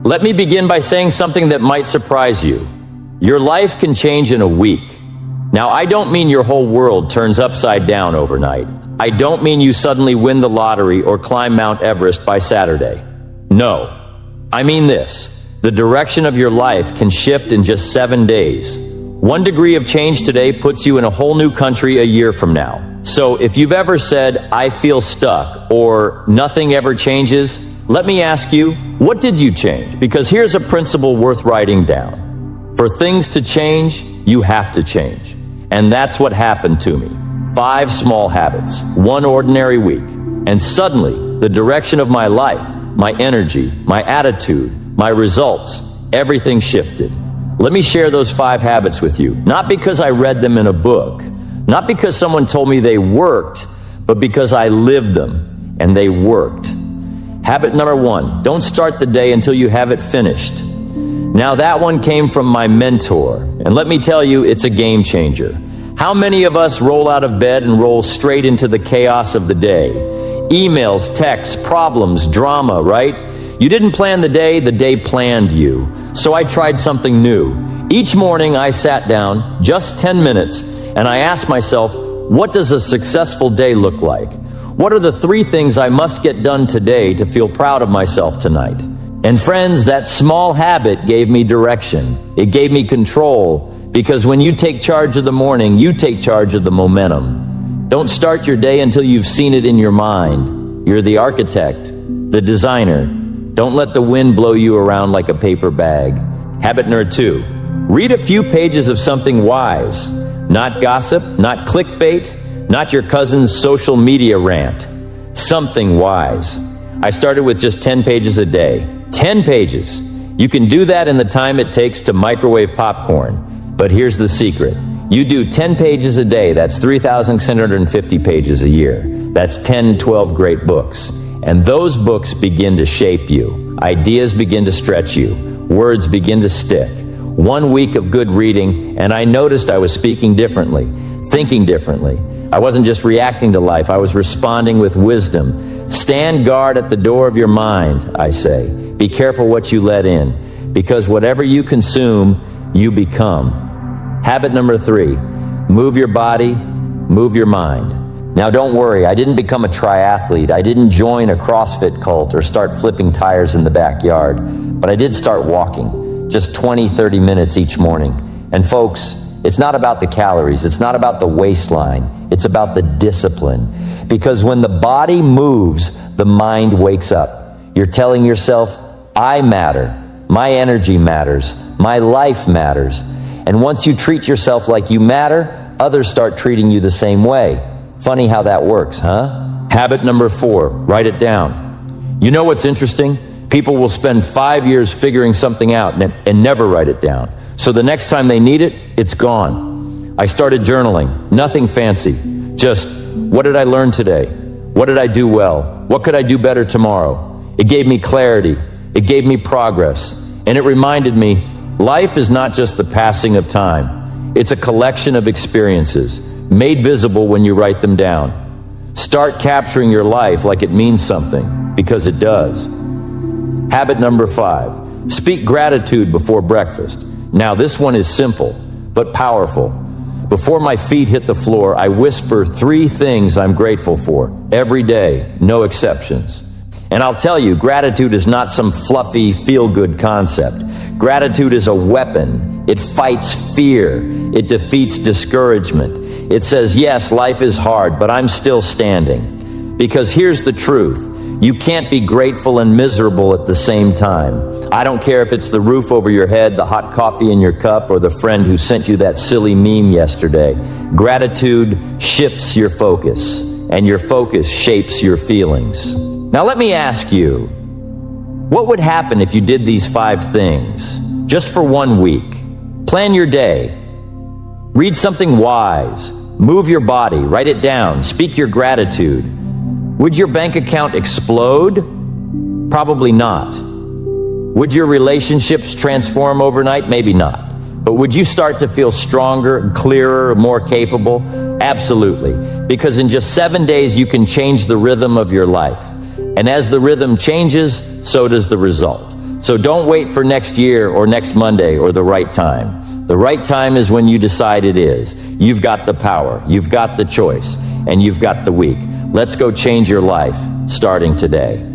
Let me begin by saying something that might surprise you. Your life can change in a week. Now, I don't mean your whole world turns upside down overnight. I don't mean you suddenly win the lottery or climb Mount Everest by Saturday. No. I mean this. The direction of your life can shift in just 7 days. 1 degree of change today puts you in a whole new country a year from now. So if you've ever said, I feel stuck, or nothing ever changes, let me ask you, what did you change? Because here's a principle worth writing down. For things to change, you have to change. And that's what happened to me. 5 small habits, 1 ordinary week. And suddenly, the direction of my life, my energy, my attitude, my results, everything shifted. Let me share those 5 habits with you. Not because I read them in a book, not because someone told me they worked, but because I lived them and they worked. Habit number 1, don't start the day until you have it finished. Now that one came from my mentor, and let me tell you, it's a game changer. How many of us roll out of bed and roll straight into the chaos of the day? Emails, texts, problems, drama, right? You didn't plan the day planned you. So I tried something new. Each morning I sat down, just 10 minutes, and I asked myself, what does a successful day look like? What are the 3 things I must get done today to feel proud of myself tonight? And friends, that small habit gave me direction. It gave me control, because when you take charge of the morning, you take charge of the momentum. Don't start your day until you've seen it in your mind. You're the architect, the designer. Don't let the wind blow you around like a paper bag. Habit number 2, read a few pages of something wise. Not gossip, not clickbait, not your cousin's social media rant. Something wise. I started with just 10 pages a day. 10 pages. You can do that in the time it takes to microwave popcorn. But here's the secret. You do 10 pages a day, that's 3,650 pages a year. That's 10, 12 great books. And those books begin to shape you. Ideas begin to stretch you. Words begin to stick. 1 week of good reading, and I noticed I was speaking differently, thinking differently. I wasn't just reacting to life, I was responding with wisdom. Stand guard at the door of your mind, I say. Be careful what you let in, because whatever you consume, you become. Habit number 3, move your body, move your mind. Now don't worry, I didn't become a triathlete. I didn't join a CrossFit cult or start flipping tires in the backyard. But I did start walking, just 20, 30 minutes each morning. And folks, it's not about the calories. It's not about the waistline. It's about the discipline. Because when the body moves, the mind wakes up. You're telling yourself, I matter. My energy matters. My life matters. And once you treat yourself like you matter, others start treating you the same way. Funny how that works, huh? Habit number 4, write it down. You know what's interesting? People will spend 5 years figuring something out and never write it down. So the next time they need it, it's gone. I started journaling, nothing fancy. Just, what did I learn today? What did I do well? What could I do better tomorrow? It gave me clarity. It gave me progress. And it reminded me, life is not just the passing of time. It's a collection of experiences, made visible when you write them down. Start capturing your life like it means something, because it does. Habit number 5, speak gratitude before breakfast. Now this one is simple, but powerful. Before my feet hit the floor, I whisper 3 things I'm grateful for, every day, no exceptions. And I'll tell you, gratitude is not some fluffy, feel-good concept. Gratitude is a weapon. It fights fear. It defeats discouragement. It says, yes, life is hard, but I'm still standing. Because here's the truth. You can't be grateful and miserable at the same time. I don't care if it's the roof over your head, the hot coffee in your cup, or the friend who sent you that silly meme yesterday. Gratitude shifts your focus, and your focus shapes your feelings. Now let me ask you, what would happen if you did these 5 things, just for 1 week? Plan your day. Read something wise. Move your body. Write it down. Speak your gratitude. Would your bank account explode? Probably not. Would your relationships transform overnight? Maybe not. But would you start to feel stronger, clearer, more capable? Absolutely. Because in just 7 days, you can change the rhythm of your life. And as the rhythm changes, so does the result. So don't wait for next year or next Monday or the right time. The right time is when you decide it is. You've got the power, you've got the choice, and you've got the week. Let's go change your life starting today.